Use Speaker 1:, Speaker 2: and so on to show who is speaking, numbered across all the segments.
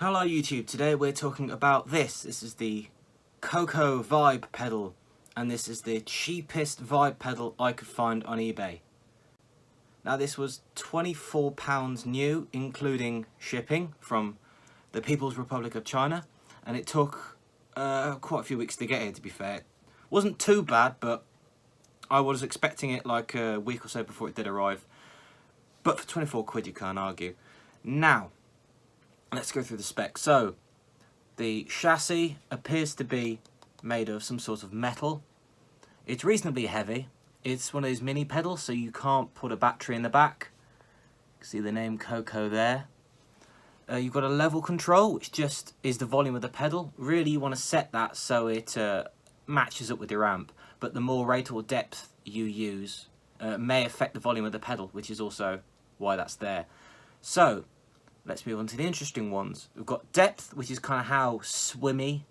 Speaker 1: Hello YouTube, today we're talking about this. This is the Kokko Vibe pedal, and this is the cheapest Vibe pedal I could find on eBay. Now this was £24 new, including shipping from the People's Republic of China, and it took quite a few weeks to get here, to be fair. It wasn't too bad, but I was expecting it like a week or so before it did arrive. But for 24 quid you can't argue. Now, let's go through the specs. So, the chassis appears to be made of some sort of metal. It's reasonably heavy. It's one of those mini pedals, so you can't put a battery in the back. You can see the name Kokko there. You've got a level control, which just is the volume of the pedal. Really, you want to set that so it matches up with your amp. But the more rate or depth you use may affect the volume of the pedal, which is also why that's there. So, let's move on to the interesting ones. We've got depth, which is kind of how swimmy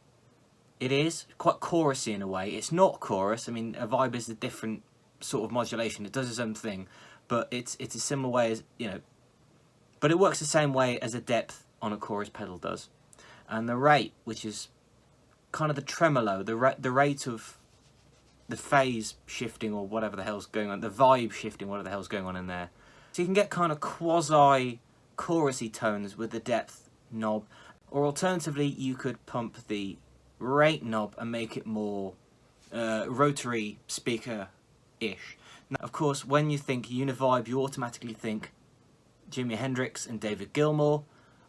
Speaker 1: it is. Quite chorusy in a way. It's not chorus. I mean, a vibe is a different sort of modulation. It does its own thing. But it's a similar way as, you know, but it works the same way as a depth on a chorus pedal does. And the rate, which is kind of the tremolo, the rate of the phase shifting or whatever the hell's going on, the vibe shifting, whatever the hell's going on in there. So you can get kind of quasi chorusy tones with the depth knob, or alternatively you could pump the rate knob and make it more rotary speaker-ish. Now, of course, when you think univibe, you automatically think Jimi Hendrix and David Gilmour.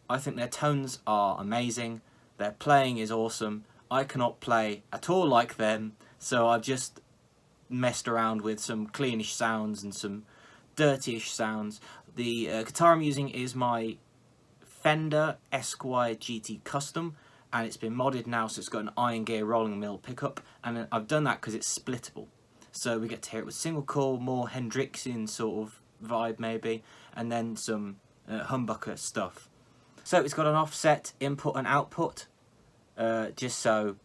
Speaker 1: I think their tones are amazing, their playing is awesome. I cannot play at all like them, so I've just messed around with some cleanish sounds and some dirtyish sounds. The guitar I'm using is my Fender Esquire GT Custom, and it's been modded now, so it's got an iron gear rolling mill pickup, and I've done that because it's splittable. So we get to hear it with single coil, more Hendrixian sort of vibe maybe, and then some humbucker stuff. So it's got an offset input and output, just so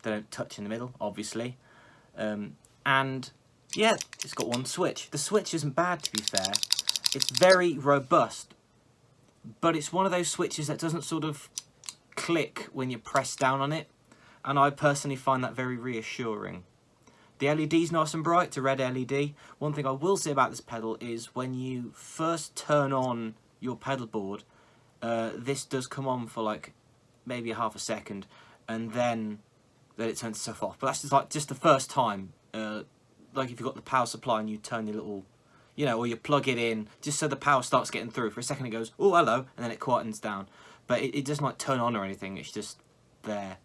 Speaker 1: they don't touch in the middle, obviously. And yeah, it's got one switch. The switch isn't bad, to be fair. It's very robust, but it's one of those switches that doesn't sort of click when you press down on it, and I personally find that very reassuring. The LED's nice and bright, it's a red LED. One thing I will say about this pedal is when you first turn on your pedal board, this does come on for like maybe half a second, and then it turns itself off. But that's just the first time. Like if you've got the power supply and you turn your little, you know, or you plug it in, just so the power starts getting through. For a second it goes, oh, hello, and then it quietens down. But it doesn't like turn on or anything, it's just there.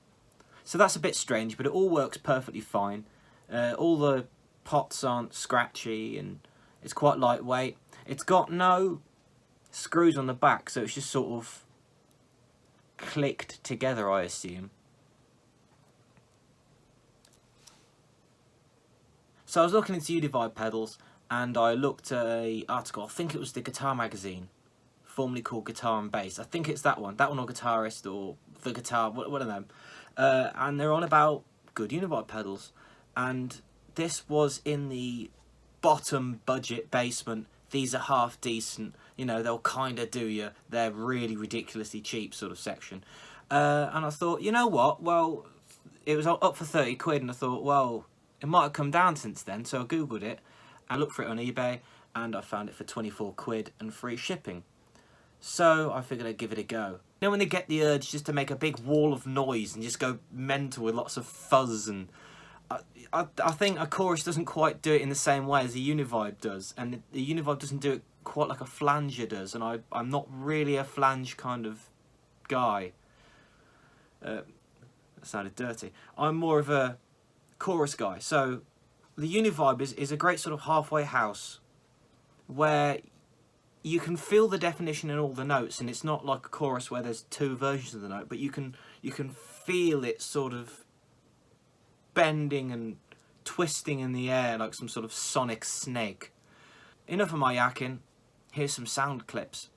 Speaker 1: So that's a bit strange, but it all works perfectly fine. All the pots aren't scratchy, and it's quite lightweight. It's got no screws on the back, so it's just sort of clicked together, I assume. So I was looking into univibe pedals, and I looked at an article, I think it was the Guitar Magazine, formerly called Guitar and Bass. I think it's that one or Guitarist, or The Guitar, one of them. And they're on about good univibe pedals, and this was in the bottom budget basement. These are half decent, you know, they'll kind of do you, they're really ridiculously cheap sort of section. And I thought, you know what, well, it was up for 30 quid, and I thought, well, it might have come down since then, so I googled it, I looked for it on eBay, and I found it for 24 quid and free shipping. So I figured I'd give it a go. You know when they get the urge just to make a big wall of noise and just go mental with lots of fuzz, and I think a chorus doesn't quite do it in the same way as a univibe does, and the univibe doesn't do it quite like a flanger does, and I'm not really a flange kind of guy. That sounded dirty. I'm more of a chorus guy. So the univibe is a great sort of halfway house where you can feel the definition in all the notes, and it's not like a chorus where there's two versions of the note, but you can feel it sort of bending and twisting in the air like some sort of sonic snake. Enough of my yakking, here's some sound clips.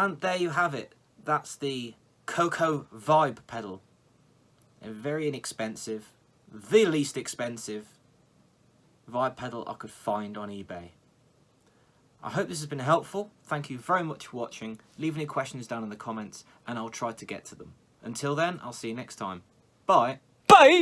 Speaker 1: And there you have it. That's the Kokko Vibe pedal. A very inexpensive, the least expensive vibe pedal I could find on eBay. I hope this has been helpful. Thank you very much for watching. Leave any questions down in the comments and I'll try to get to them. Until then, I'll see you next time. Bye.
Speaker 2: Bye!